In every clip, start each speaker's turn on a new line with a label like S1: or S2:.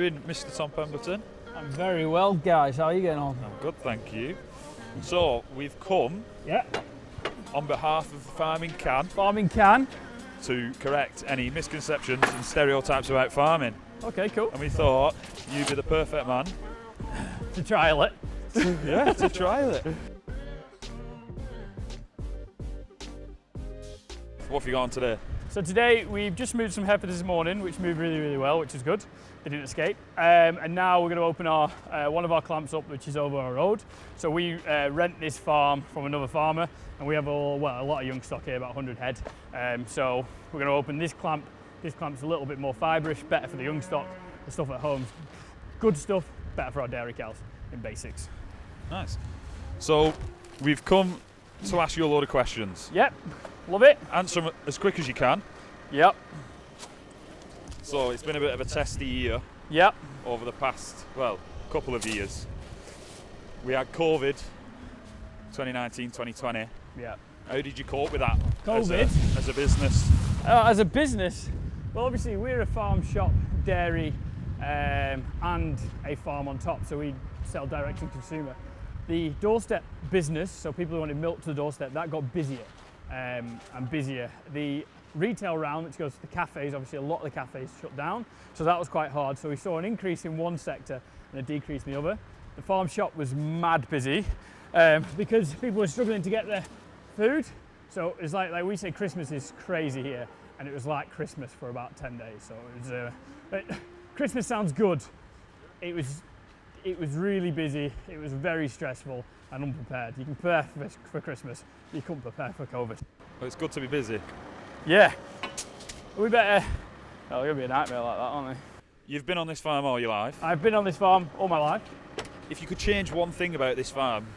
S1: doing, Mr. Tom Pemberton?
S2: I'm very well, guys. How are you getting on?
S1: I'm good, thank you. So, we've come on behalf of Farming Can
S2: Farming Can.
S1: to correct any misconceptions and stereotypes about farming.
S2: Okay, cool.
S1: And we thought you'd be the perfect man
S2: To trial it.
S1: to trial it. What have you got on today?
S2: So today we've just moved some heifers this morning, which moved really, really well, which is good. They didn't escape. And now we're going to open our one of our clamps up, which is over our road. So we rent this farm from another farmer, and we have a lot of young stock here, about 100 head. So we're going to open this clamp. This clamp's a little bit more fibrous, better for the young stock. The stuff at home's good stuff, better for our dairy cows in basics.
S1: Nice. So, we've come to ask you a load of questions.
S2: Yep, love it.
S1: Answer them as quick as you can.
S2: Yep.
S1: So, it's been a bit of a testy year.
S2: Yep.
S1: Over the past, couple of years. We had COVID, 2019, 2020.
S2: Yeah.
S1: How did you cope with that?
S2: COVID?
S1: As a business?
S2: As a business, well, obviously we're a farm shop, dairy, and a farm on top, so we sell direct to consumer. The doorstep business, so people who wanted milk to the doorstep, that got busier and busier. The retail round, which goes to the cafes, obviously a lot of the cafes shut down, so that was quite hard. So we saw an increase in one sector and a decrease in the other. The farm shop was mad busy because people were struggling to get their food. So it's like we say Christmas is crazy here, and it was like Christmas for about 10 days. So it was, Christmas sounds good. It was really busy. It was very stressful and unprepared. You can prepare for Christmas, you couldn't prepare for COVID.
S1: Well, it's good to be busy.
S2: Yeah, we better. Oh, it'll be a nightmare like that, aren't they?
S1: You've been on this farm all your life.
S2: I've been on this farm all my life.
S1: If you could change one thing about this farm,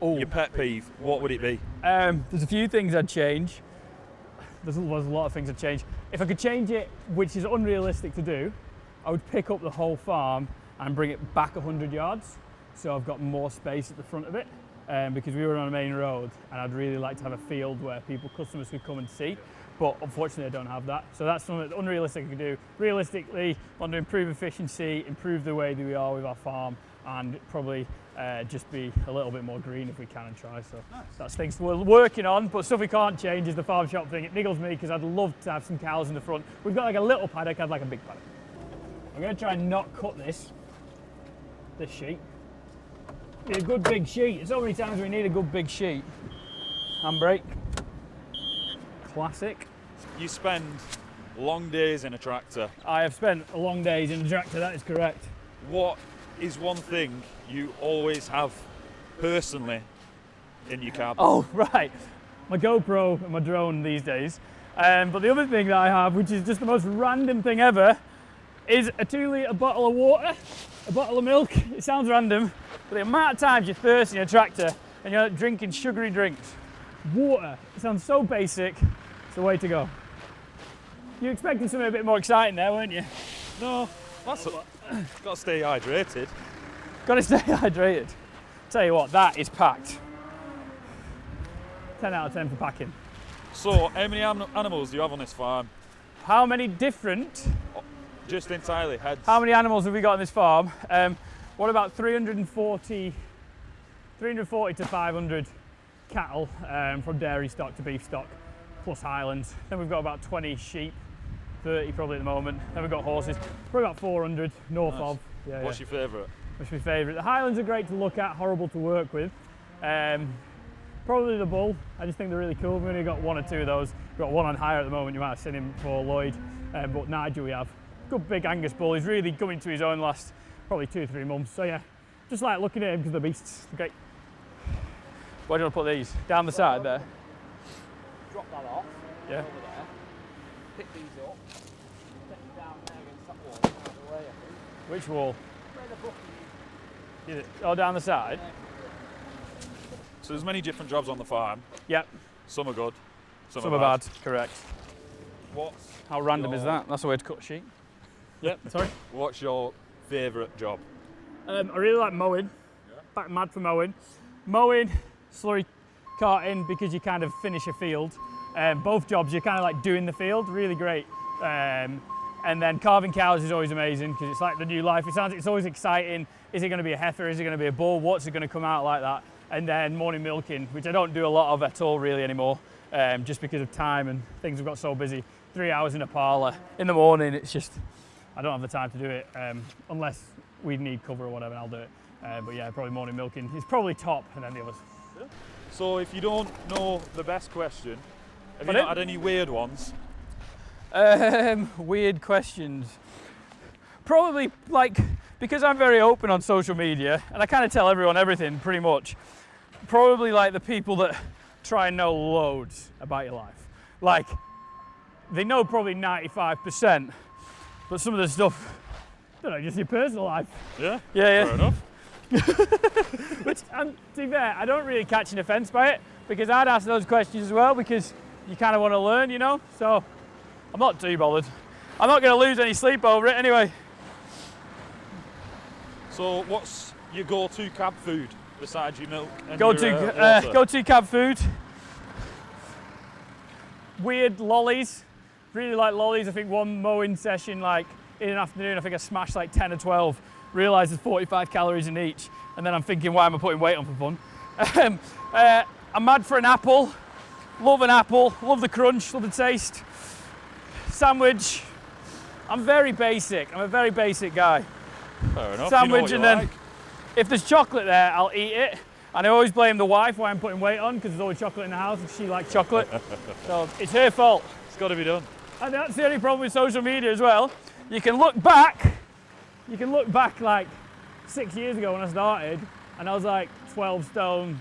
S1: your pet peeve, what would it be?
S2: There's a few things I'd change. There's a lot of things I'd change. If I could change it, which is unrealistic to do, I would pick up the whole farm and bring it back 100 yards. So I've got more space at the front of it because we were on a main road, and I'd really like to have a field where customers could come and see. But unfortunately I don't have that. So that's something that's unrealistic to do. Realistically, I want to improve efficiency, improve the way that we are with our farm, and probably just be a little bit more green if we can and try. So nice. That's things we're working on, but stuff we can't change is the farm shop thing. It niggles me because I'd love to have some cows in the front. We've got like a little paddock, I'd like a big paddock. I'm going to try and not cut this sheet. Need a good big sheet. There's so many times we need a good big sheet. Handbrake. Classic.
S1: You spend long days in a tractor.
S2: I have spent long days in a tractor, that is correct.
S1: What is one thing you always have personally in your cab?
S2: Oh, right. My GoPro and my drone these days. But the other thing that I have, which is just the most random thing ever, is a 2-litre bottle of water, a bottle of milk. It sounds random, but the amount of times you're thirsty in a tractor and you're drinking sugary drinks. Water. It sounds so basic. It's the way to go. You were expecting something a bit more exciting there, weren't you?
S1: No, got to stay hydrated.
S2: Got to stay hydrated. Tell you what, that is packed. 10 out of 10 for packing.
S1: So, how many animals do you have on this farm?
S2: How many different?
S1: Just entirely heads.
S2: How many animals have we got on this farm? What about 340 to 500 cattle from dairy stock to beef stock, plus Highlands. Then we've got about 20 sheep, 30 probably at the moment. Then we've got horses, probably about 400 north of. Yeah,
S1: What's your favourite?
S2: What's my favourite? The Highlands are great to look at, horrible to work with. Probably the bull. I just think they're really cool. We've only got one or two of those. We've got one on hire at the moment. You might have seen him before, Lloyd. But Nigel we have. Good big Angus bull. He's really coming to his own last probably 2 or 3 months. So yeah, just like looking at him because they're beasts. Okay. Where do you want to put these? Down the side there?
S3: Drop that off.
S2: Yeah.
S3: Over there. Pick these up. Set them down there against that wall. Out of the way, I think.
S2: Which wall?
S3: Where the bucket is.
S2: Oh, down the side?
S1: So there's many different jobs on the farm.
S2: Yep.
S1: Some are good,
S2: some are bad. Correct. How random is that? That's a way to cut a sheet. Yep, sorry.
S1: What's your favourite job?
S2: I really like mowing. Back mad for mowing. Mowing, slurry carting, because you kind of finish a field. Both jobs, you're kind of like doing the field. Really great And then calving cows is always amazing because it's like the new life. It's always exciting. Is it going to be a heifer? Is it going to be a bull? What's it going to come out like that? And then morning milking, which I don't do a lot of at all really anymore, just because of time and things have got so busy. 3 hours in a parlour in the morning, it's just, I don't have the time to do it unless we need cover or whatever, I'll do it. But yeah, probably morning milking is probably top, and then the others.
S1: So if you don't know the best question, have you not had any weird ones?
S2: Weird questions. Probably like, because I'm very open on social media and I kind of tell everyone everything pretty much, probably like the people that try and know loads about your life. Like, they know probably 95%, but some of the stuff, I don't know, just your personal life.
S1: Yeah?
S2: Yeah.
S1: Fair enough.
S2: Which, to be fair, I don't really catch an offence by it, because I'd ask those questions as well, because you kind of want to learn, you know? So, I'm not too bothered. I'm not going to lose any sleep over it anyway.
S1: So, what's your go-to cab food besides your milk and
S2: Go-to cab food. Weird lollies. Really like lollies. I think one mowing session, like in an afternoon, I think I smashed like 10 or 12. Realised there's 45 calories in each, and then I'm thinking, why am I putting weight on for fun? I'm mad for an apple. Love an apple. Love the crunch. Love the taste. Sandwich. I'm very basic. I'm a very basic guy.
S1: Fair enough.
S2: Sandwich,
S1: you know
S2: and then
S1: like.
S2: if there's chocolate there, I'll eat it. And I always blame the wife why I'm putting weight on, because there's always chocolate in the house and she likes chocolate. So it's her fault.
S1: It's got to be done.
S2: And that's the only problem with social media as well. You can look back like 6 years ago when I started, and I was like 12 stone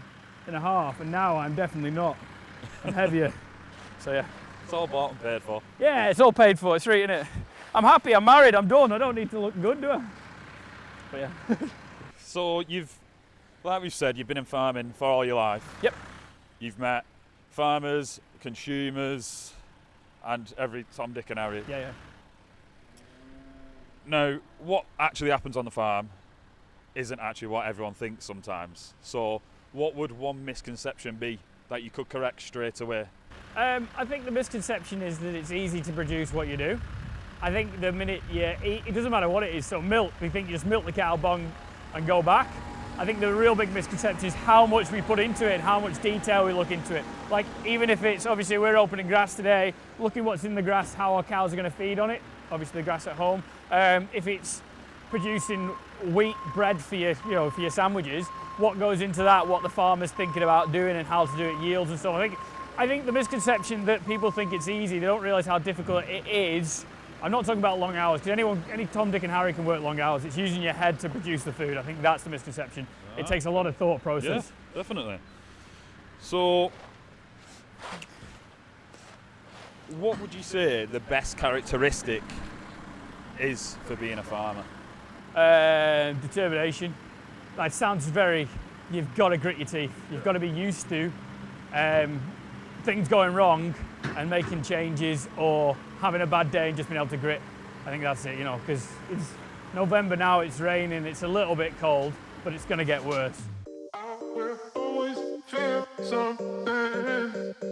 S2: and a half, and now I'm definitely not. I'm heavier. So yeah.
S1: It's all bought and paid for.
S2: Yeah, it's all paid for. It's right, isn't it? I'm happy. I'm married. I'm done. I don't need to look good, do I? But yeah.
S1: So like we've said, you've been in farming for all your life.
S2: Yep.
S1: You've met farmers, consumers, and every Tom, Dick and Harry.
S2: Yeah.
S1: Now, what actually happens on the farm isn't actually what everyone thinks sometimes. So what would one misconception be that you could correct straight away?
S2: I think the misconception is that it's easy to produce what you do. I think the minute you eat, it doesn't matter what it is, so milk, we think you just milk the cow bung and go back. I think the real big misconception is how much we put into it, how much detail we look into it. Like, even if it's, obviously we're opening grass today, looking what's in the grass, how our cows are going to feed on it, obviously the grass at home. If it's producing wheat bread for your, for your sandwiches, what goes into that, what the farmer's thinking about doing and how to do it, yields and stuff. I think the misconception that people think it's easy, they don't realise how difficult it is. I'm not talking about long hours, because any Tom, Dick and Harry can work long hours. It's using your head to produce the food. I think that's the misconception. It takes a lot of thought process.
S1: Yeah, definitely. So, what would you say the best characteristic is for being a farmer?
S2: Determination. That sounds you've got to grit your teeth. You've got to be used to things going wrong and making changes, or having a bad day and just being able to grit. I think that's it, because it's November now, it's raining, it's a little bit cold, but it's going to get worse.
S4: I will always feel something.